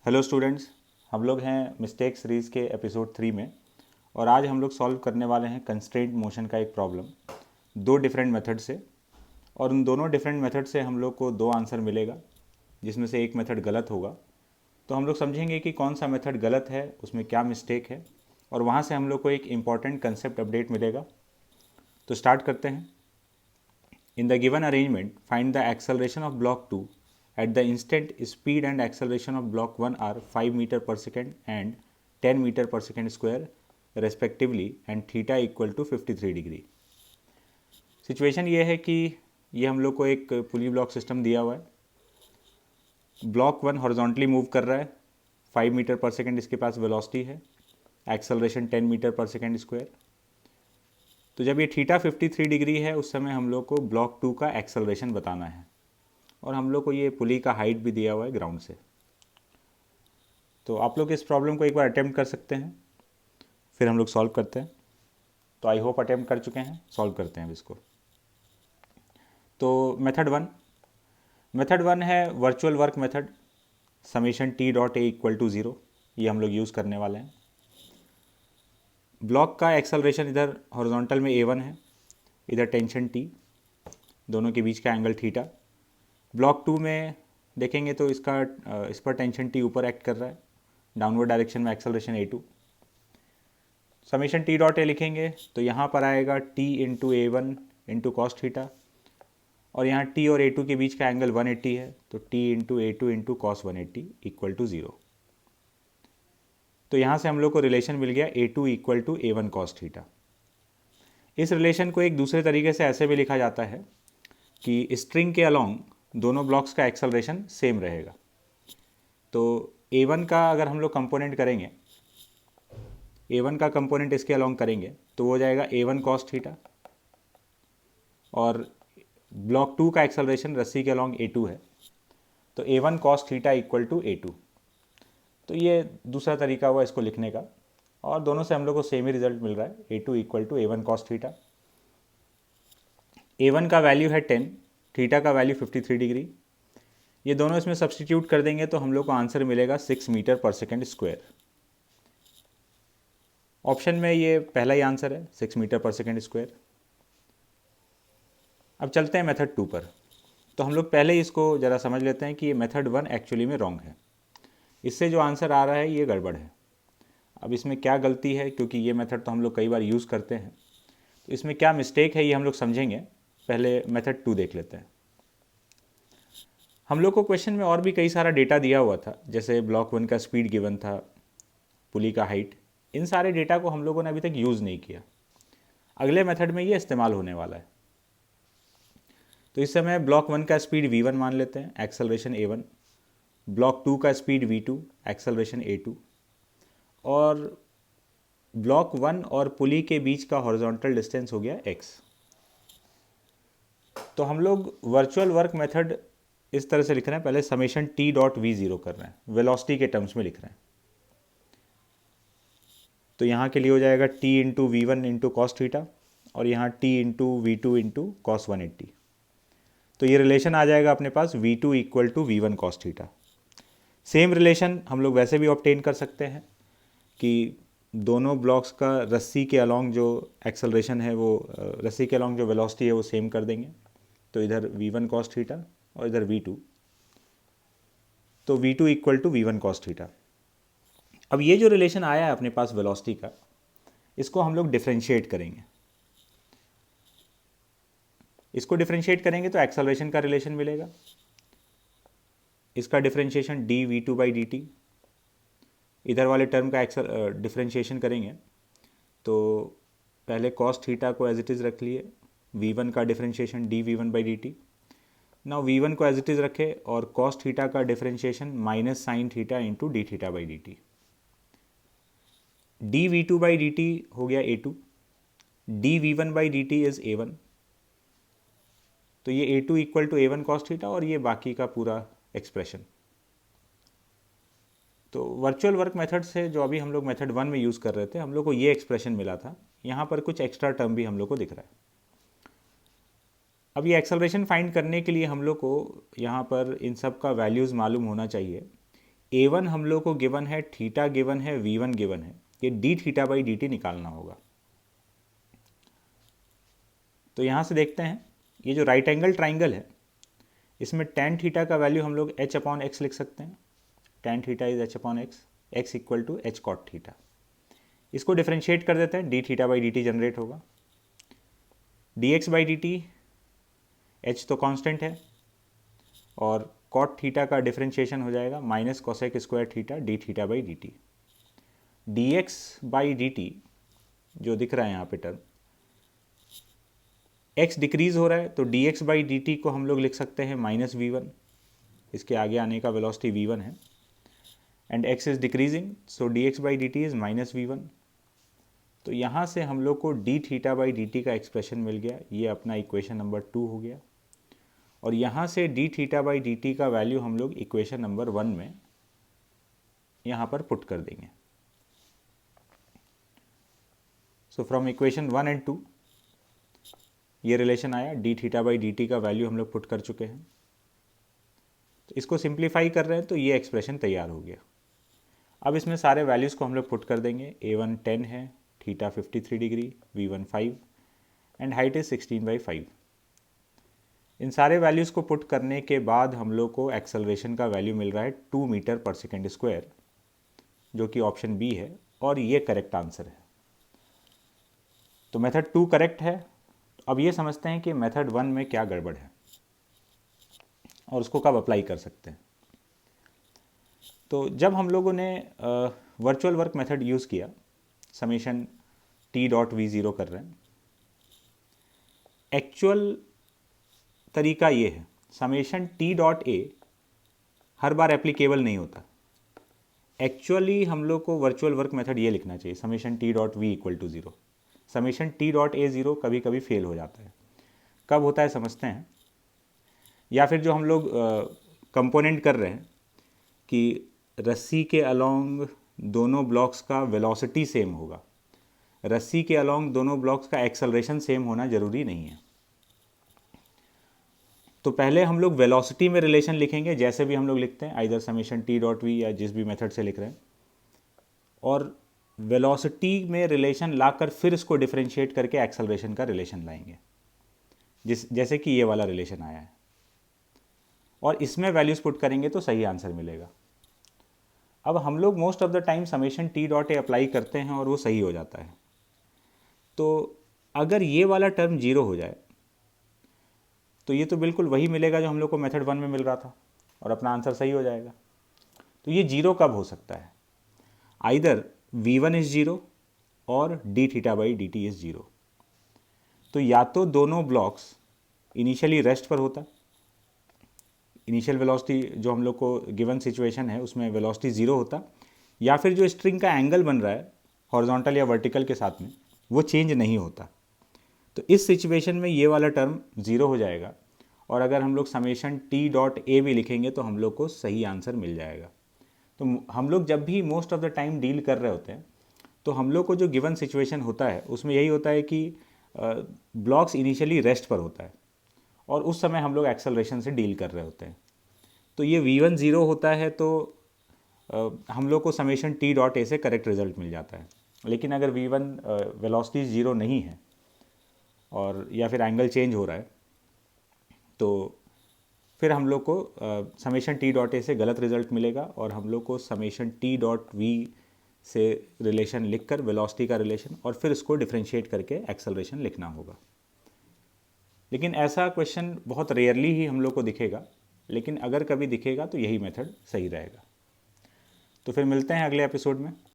Hello students, हम लोग हैं मिस्टेक सीरीज़ के एपिसोड 3 में। और आज हम लोग सॉल्व करने वाले हैं कंस्ट्रेंट मोशन का एक प्रॉब्लम दो डिफरेंट मेथड से। और उन दोनों डिफरेंट मेथड से हम लोग को दो आंसर मिलेगा, जिसमें से एक मेथड गलत होगा। तो हम लोग समझेंगे कि कौन सा मेथड गलत है, उसमें क्या मिस्टेक है, और वहाँ से हम लोग को एक इम्पॉर्टेंट कंसेप्ट अपडेट मिलेगा। तो स्टार्ट करते हैं। In the given arrangement, find the acceleration of block 2 at the instant speed and acceleration of block 1 are 5 meter per second and 10 meter per second square respectively and theta equal to 53 degree. Situation ये है कि ये हम लोग को एक पुली block system दिया हुआ है। ब्लॉक 1 हॉरिजॉन्टली मूव कर रहा है, 5 मीटर पर सेकेंड इसके पास वेलोसिटी है, एक्सेलरेशन 10 मीटर पर सेकेंड स्क्वायर। तो जब ये थीटा 53 डिग्री है उस समय हम लोग को ब्लॉक 2 का एक्सेलरेशन बताना है, और हम लोग को ये पुली का हाइट भी दिया हुआ है ग्राउंड से। तो आप लोग इस प्रॉब्लम को एक बार अटेम्प्ट कर सकते हैं, फिर हम लोग सॉल्व करते हैं। तो आई होप अटेम्प्ट कर चुके हैं, सॉल्व करते हैं अब इसको। तो मेथड वन है virtual work method, summation T dot A equal to zero, ये हम लोग यूज़ करने वाले हैं। ब्लॉक का एक्सेलरेशन इधर हॉरिजॉन्टल में A1 है, इधर टेंशन T, दोनों के बीच का एंगल थीटा। ब्लॉक 2 में देखेंगे तो इस पर टेंशन T ऊपर एक्ट कर रहा है, डाउनवर्ड डायरेक्शन में acceleration A2। Summation T dot ए लिखेंगे तो यहाँ पर आएगा T into A1 into cos theta, और यहाँ T और A2 के बीच का एंगल 180 है, तो T into A2 into cos 180 equal to zero. तो यहाँ से हम लोग को रिलेशन मिल गया A2 equal to A1 cos theta. इस रिलेशन को एक दूसरे तरीके से ऐसे भी लिखा जाता है कि स्ट्रिंग के अलोंग दोनों ब्लॉक्स का एक्सेलरेशन सेम रहेगा। तो A1 का अगर हम लोग कंपोनेंट करेंगे, A1 का कंपोनेंट इसके अलोंग करेंगे तो वो जाएगा A1 कॉस थीटा, और ब्लॉक 2 का एक्सेलरेशन रस्सी के अलोंग A2 है, तो A1 cos theta equal to A2। तो ये दूसरा तरीका हुआ इसको लिखने का, और दोनों से हम लोग को सेम ही रिजल्ट मिल रहा है, A2 equal to A1 cos theta. A1 का वैल्यू है 10, थीटा का वैल्यू 53 डिग्री। ये दोनों इसमें सब्सटीट्यूट कर देंगे तो हम लोग को आंसर मिलेगा 6 मीटर पर सेकेंड स्क्वायर। ऑप्शन में ये पहला ही आंसर है, 6 मीटर पर सेकेंड स्क्वायर। अब चलते हैं मेथड 2 पर। तो हम लोग पहले ही इसको ज़रा समझ लेते हैं कि ये मेथड 1 एक्चुअली में रॉन्ग है। इससे जो आंसर आ रहा है ये गड़बड़ है। अब इसमें क्या गलती है, क्योंकि ये मेथड तो हम लोग कई बार यूज़ करते हैं, तो इसमें क्या मिस्टेक है ये हम लोग समझेंगे। पहले मेथड 2 देख लेते हैं। हम लोग को क्वेश्चन में और भी कई सारा डेटा दिया हुआ था, जैसे ब्लॉक 1 का स्पीड गिवन था, पुली का हाइट। इन सारे डेटा को हम लोगों ने अभी तक यूज़ नहीं किया। अगले मेथड में ये इस्तेमाल होने वाला है। तो इस समय ब्लॉक 1 का स्पीड V1 मान लेते हैं, एक्सेलरेशन A1। ब्लॉक 2 का स्पीड V2, एक्सेलरेशन A2। और ब्लॉक 1 और पुली के बीच का हॉरिजॉन्टल डिस्टेंस हो गया x। तो हम लोग वर्चुअल वर्क मेथड इस तरह से लिख रहे हैं, पहले समेशन T डॉट V0 कर रहे हैं, वेलोसिटी के टर्म्स में लिख रहे हैं। तो यहाँ के लिए हो जाएगा T into V1 into cos theta, और यहाँ T into V2 into cos 180। तो ये रिलेशन आ जाएगा अपने पास V2 equal to V1 cos theta. Same relation हम लोग वैसे भी ऑब्टेन कर सकते हैं कि दोनों ब्लॉक्स का रस्सी के अलोंग जो एक्सेलरेशन है वो रस्सी के अलोंग जो वेलोसिटी है वो सेम कर देंगे। तो इधर V1 कॉस थीटा और इधर V2, तो V2 equal to V1 cos theta. अब ये जो रिलेशन आया है अपने पास वेलोसिटी का, इसको हम लोग डिफ्रेंशिएट करेंगे। इसको डिफ्रेंशिएट करेंगे तो एक्सेलरेशन का रिलेशन मिलेगा। इसका differentiation d v two by d t, इधर वाले टर्म का डिफ्रेंशिएशन करेंगे तो पहले कॉस थीटा को एज इट इज़ रख लिए, V1 का differentiation d v one by d t. Now V1 को एज इट इज़ रखे और कॉस थीटा का differentiation minus sine theta into d theta by d t. D v two by d t हो गया A2, d v one by d T is A1। तो ये A2 equal to A1 cos theta, और ये बाकी का पूरा expression. तो वर्चुअल वर्क मेथड से जो अभी हम लोग मेथड 1 में यूज़ कर रहे थे, हम लोग को ये एक्सप्रेशन मिला था। यहाँ पर कुछ एक्स्ट्रा टर्म भी हम लोग को दिख रहा है। अब ये एक्सेलरेशन फाइंड करने के लिए हम लोग को यहाँ पर इन सब का वैल्यूज़ मालूम होना चाहिए। A1 हम लोग को गिवन है, थीटा गिवन है, V1 गिवन है, ये D theta by d T निकालना होगा। तो यहाँ से देखते हैं, ये जो राइट एंगल ट्राइंगल है इसमें tan थीटा का वैल्यू हम लोग h अपॉन एक्स लिख सकते हैं। tan theta is h upon x, x equal to h cot theta. इसको डिफ्रेंशिएट कर देते हैं, d theta by d t generate होगा। dx by d t, h तो कांस्टेंट है, और कॉट थीटा का डिफ्रेंशिएशन हो जाएगा minus cosec square theta d theta by d t. D x by d t जो दिख रहा है यहाँ पे टर्म, x डिक्रीज हो रहा है तो dx बाई डी टी को हम लोग लिख सकते हैं माइनस V1, इसके आगे आने का वेलोसिटी V1 है, and x is decreasing so dx by d T is minus V1। तो यहाँ से हम लोग को D theta by d T का एक्सप्रेशन मिल गया, ये अपना इक्वेशन नंबर 2 हो गया। और यहाँ से D theta by d T का वैल्यू हम लोग इक्वेशन नंबर 1 में यहाँ पर पुट कर देंगे। सो फ्रॉम इक्वेशन 1 एंड 2 ये रिलेशन आया, D theta by d T का वैल्यू हम लोग पुट कर चुके हैं। तो इसको सिंप्लीफाई कर रहे हैं तो ये एक्सप्रेशन तैयार हो गया। अब इसमें सारे वैल्यूज़ को हम लोग पुट कर देंगे। A1 10 है, theta 53 degree, V1 5 and height is 16/5। इन सारे वैल्यूज़ को पुट करने के बाद हम लोग को एक्सेलरेशन का वैल्यू मिल रहा है 2 मीटर पर सेकेंड स्क्वायर, जो कि ऑप्शन बी है, और ये करेक्ट आंसर है। तो मेथड 2 करेक्ट है। अब ये समझते हैं कि मेथड 1 में क्या गड़बड़ है और उसको कब अप्लाई कर सकते हैं। तो जब हम लोगों ने वर्चुअल वर्क मेथड यूज़ किया, समेशन T.V0 कर रहे हैं, एक्चुअल तरीका ये है, समेशन T.A हर बार एप्लीकेबल नहीं होता। एक्चुअली हम लोग को वर्चुअल वर्क मेथड ये लिखना चाहिए, summation T.V equal to 0। Summation T.A0 कभी कभी फेल हो जाता है, कब होता है समझते हैं। या फिर जो हम लोग कंपोनेंट कर रहे हैं कि रस्सी के अलोंग दोनों ब्लॉक्स का वेलोसिटी सेम होगा, रस्सी के अलोंग दोनों ब्लॉक्स का एक्सेलरेशन सेम होना ज़रूरी नहीं है। तो पहले हम लोग वेलोसिटी में रिलेशन लिखेंगे, जैसे भी हम लोग लिखते हैं, आइदर समेशन T.V या जिस भी मेथड से लिख रहे हैं, और वेलोसिटी में रिलेशन लाकर फिर इसको डिफरेंशिएट करके एक्सेलरेशन का रिलेशन लाएंगे, जैसे कि ये वाला रिलेशन आया है, और इसमें वैल्यूज़ पुट करेंगे तो सही आंसर मिलेगा। अब हम लोग most of the time summation T.A apply करते हैं और वो सही हो जाता है। तो अगर ये वाला टर्म 0 हो जाए तो ये तो बिल्कुल वही मिलेगा जो हम लोग को मेथड 1 में मिल रहा था, और अपना आंसर सही हो जाएगा। तो ये 0 कब हो सकता है? आइदर V1 इज 0 और D theta by d T is 0। तो या तो दोनों ब्लॉक्स इनिशियली रेस्ट पर होता, इनिशियल वेलोसिटी जो हम लोग को गिवन सिचुएशन है उसमें वेलोसिटी 0 होता, या फिर जो स्ट्रिंग का एंगल बन रहा है हॉरिजॉन्टल या वर्टिकल के साथ में वो चेंज नहीं होता। तो इस सिचुएशन में ये वाला टर्म 0 हो जाएगा, और अगर हम लोग समेशन T.A भी लिखेंगे तो हम लोग को सही आंसर मिल जाएगा। तो हम लोग जब भी most of the time deal कर रहे होते हैं तो हम लोग को जो गिवन सिचुएशन होता है उसमें यही होता है कि ब्लॉक्स इनिशियली रेस्ट पर होता है और उस समय हम लोग एक्सेलरेशन से डील कर रहे होते हैं। तो ये V1 0 होता है तो हम लोग को समेशन T.A से करेक्ट रिजल्ट मिल जाता है। लेकिन अगर V1 वेलोसिटी 0 नहीं है और या फिर एंगल चेंज हो रहा है तो फिर हम लोग को समेशन T.A से गलत रिजल्ट मिलेगा, और हम लोग को समेशन T.V से रिलेशन लिखकर वेलोसिटी का रिलेशन और फिर इसको डिफरेंशिएट करके एक्सेलरेशन लिखना होगा। लेकिन ऐसा क्वेश्चन बहुत रेयरली ही हम लोग को दिखेगा, लेकिन अगर कभी दिखेगा तो यही मेथड सही रहेगा। तो फिर मिलते हैं अगले एपिसोड में।